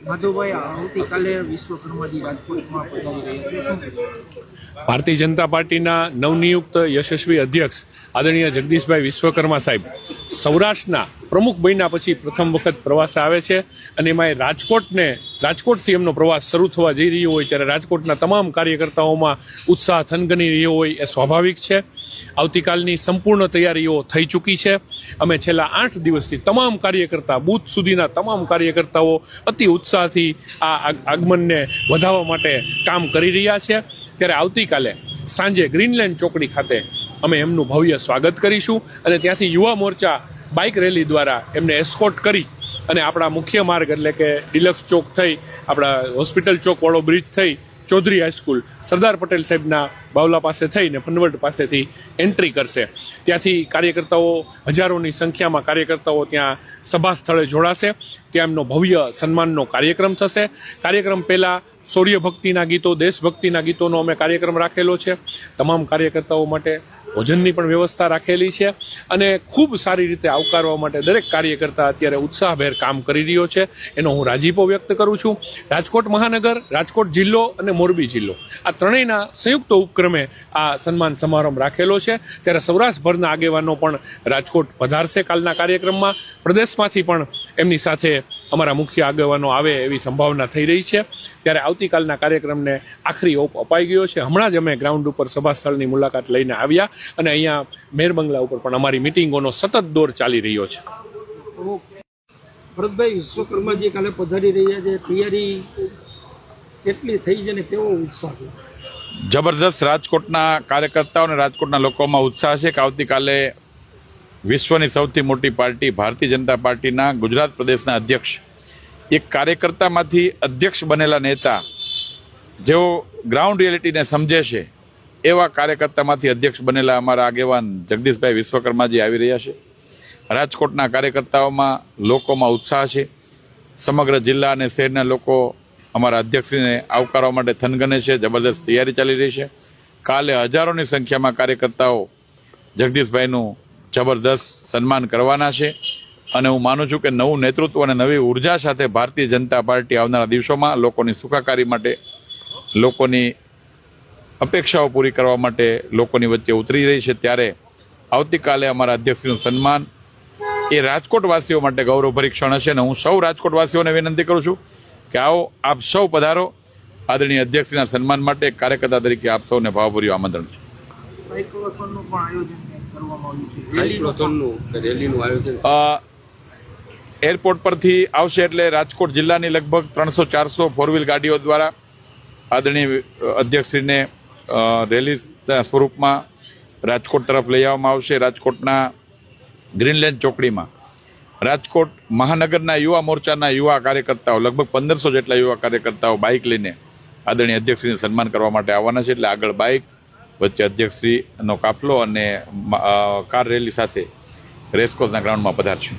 માધવભાઈ, આવતીકાલે વિશ્વકર્માજી રાજકોટમાં પધારી રહ્યા છે, શું કહેશો? ભારતીય જનતા પાર્ટીના નવનિયુક્ત યશસ્વી અધ્યક્ષ આદરણીય જગદીશભાઈ વિશ્વકર્મા સાહેબ સૌરાષ્ટ્રના પ્રમુખ બન્યા પછી પ્રથમ વખત પ્રવાસે આવે છે અને એમાં રાજકોટથી એમનો પ્રવાસ શરૂ થવા જઈ રહ્યો હોય ત્યારે રાજકોટના તમામ કાર્યકર્તાઓમાં ઉત્સાહ થનગની રહ્યો હોય એ સ્વાભાવિક છે. આવતીકાલની સંપૂર્ણ તૈયારીઓ થઈ ચૂકી છે. અમે છેલ્લા 8 દિવસથી તમામ કાર્યકર્તા બૂથ સુધીના તમામ કાર્યકર્તાઓ અતિ ઉત્સાહથી આ આગમનને વધારવા માટે કામ કરી રહ્યા છે. ત્યારે આવતીકાલે સાંજે ગ્રીનલેન્ડ ચોકડી ખાતે અમે એમનું ભવ્ય સ્વાગત કરીશું અને ત્યાંથી યુવા મોરચા બાઇક રેલી દ્વારા એમને એસ્કોર્ટ કરી અને આપણા મુખ્ય માર્ગ એટલે કે ડિલક્સ ચોક થઈ આપણા હોસ્પિટલ ચોકવાળો બ્રિજ થઈ ચૌધરી હાઈસ્કૂલ સરદાર પટેલ સાહેબના બાવલા પાસે થઈને પનવટ પાસેથી એન્ટ્રી કરશે. ત્યાંથી કાર્યકર્તાઓ હજારોની સંખ્યામાં કાર્યકર્તાઓ ત્યાં સભા સ્થળે જોડાશે. ત્યાં એમનો ભવ્ય સન્માનનો કાર્યક્રમ થશે. કાર્યક્રમ પહેલાં શૌર્ય ભક્તિના ગીતો, દેશભક્તિના ગીતોનો અમે કાર્યક્રમ રાખેલો છે. તમામ કાર્યકર્તાઓ માટે ભોજનની પણ વ્યવસ્થા રાખેલી છે અને ખૂબ સારી રીતે આવકારવા માટે દરેક કાર્યકર્તા અત્યારે ઉત્સાહભેર કામ કરી રહ્યો છે. એનો હું રાજીપો વ્યક્ત કરું છું. રાજકોટ મહાનગર, રાજકોટ જિલ્લો અને મોરબી જિલ્લો આ ત્રણેયના સંયુક્ત ઉપક્રમે આ સન્માન સમારંભ રાખેલો છે. ત્યારે સૌરાષ્ટ્રભરના આગેવાનો પણ રાજકોટ પધારશે કાલના કાર્યક્રમમાં. પ્રદેશમાંથી પણ એમની સાથે અમારા મુખ્ય આગેવાનો આવે એવી સંભાવના થઈ રહી છે. ત્યારે આવતીકાલના કાર્યક્રમને આખરી ઓપ અપાઈ ગયો છે. હમણાં જ અમે ગ્રાઉન્ડ ઉપર સભા સ્થળની મુલાકાત લઈને આવ્યા અને અહીંયા મેર બંગલા ઉપર પણ અમારી મિટિંગોનો સતત દોર ચાલી રહ્યો છે. ભરતભાઈ, વિશ્વકર્માજી કાલે પધારી રહ્યા છે, તૈયારી કેટલી થઈ છે ને કેવો ઉત્સાહ છે? જબરજસ્ત. રાજકોટના કાર્યકર્તાઓ અને રાજકોટના લોકોમાં ઉત્સાહ છે કે આવતીકાલે વિશ્વની સૌથી મોટી પાર્ટી ભારતીય જનતા પાર્ટીના ગુજરાત પ્રદેશના અધ્યક્ષ, એક કાર્યકર્તામાંથી અધ્યક્ષ બનેલા નેતા જેઓ ગ્રાઉન્ડ રિયાલિટીને સમજે છે એવા કાર્યકર્તામાંથી અધ્યક્ષ બનેલા અમારા આગેવાન જગદીશભાઈ વિશ્વકર્માજી આવી રહ્યા છે. રાજકોટના કાર્યકર્તાઓમાં લોકોમાં ઉત્સાહ છે. સમગ્ર જિલ્લા અને શહેરના લોકો અમારા અધ્યક્ષશ્રીને આવકારવા માટે થનગને છે. જબરદસ્ત તૈયારી ચાલી રહી છે. કાલે હજારોની સંખ્યામાં કાર્યકર્તાઓ જગદીશભાઈનું જબરદસ્ત સન્માન કરવાના છે અને હું માનું છું કે નવું નેતૃત્વ અને નવી ઉર્જા સાથે ભારતીય જનતા પાર્ટી આવનારા દિવસોમાં લોકોની સુખાકારી માટે, લોકોની અપેક્ષાઓ પૂરી કરવા માટે લોકોની વચ્ચે ઉતરી રહી છે. ત્યારે આવતીકાલે અમારા અધ્યક્ષનું સન્માન એ રાજકોટવાસીઓ માટે ગૌરવભરી ક્ષણ હશે અને હું સૌ રાજકોટવાસીઓને વિનંતી કરું છું કે આવો આપ સૌ પધારો. આદરણીય અધ્યક્ષના સન્માન માટે કાર્યકર્તા તરીકે આપ સૌને ભાવભર્યું આમંત્રણ છે. એરપોર્ટ પરથી આવશે એટલે રાજકોટ જિલ્લાની લગભગ 300-400 4 વ્હીલ ગાડીઓ દ્વારા આદરણીય અધ્યક્ષશ્રીને રેલીના સ્વરૂપમાં રાજકોટ તરફ લઈ આવવામાં આવશે. રાજકોટના ગ્રીનલેન્ડ ચોકડીમાં રાજકોટ મહાનગરના યુવા મોરચાના યુવા કાર્યકર્તાઓ લગભગ 1500 જેટલા યુવા કાર્યકર્તાઓ બાઇક લઈને આદરણીય અધ્યક્ષશ્રીને સન્માન કરવા માટે આવવાના છે. એટલે આગળ બાઇક, વચ્ચે અધ્યક્ષશ્રીનો કાફલો અને કાર રેલી સાથે રેસકોર્સના ગ્રાઉન્ડમાં પધારશે.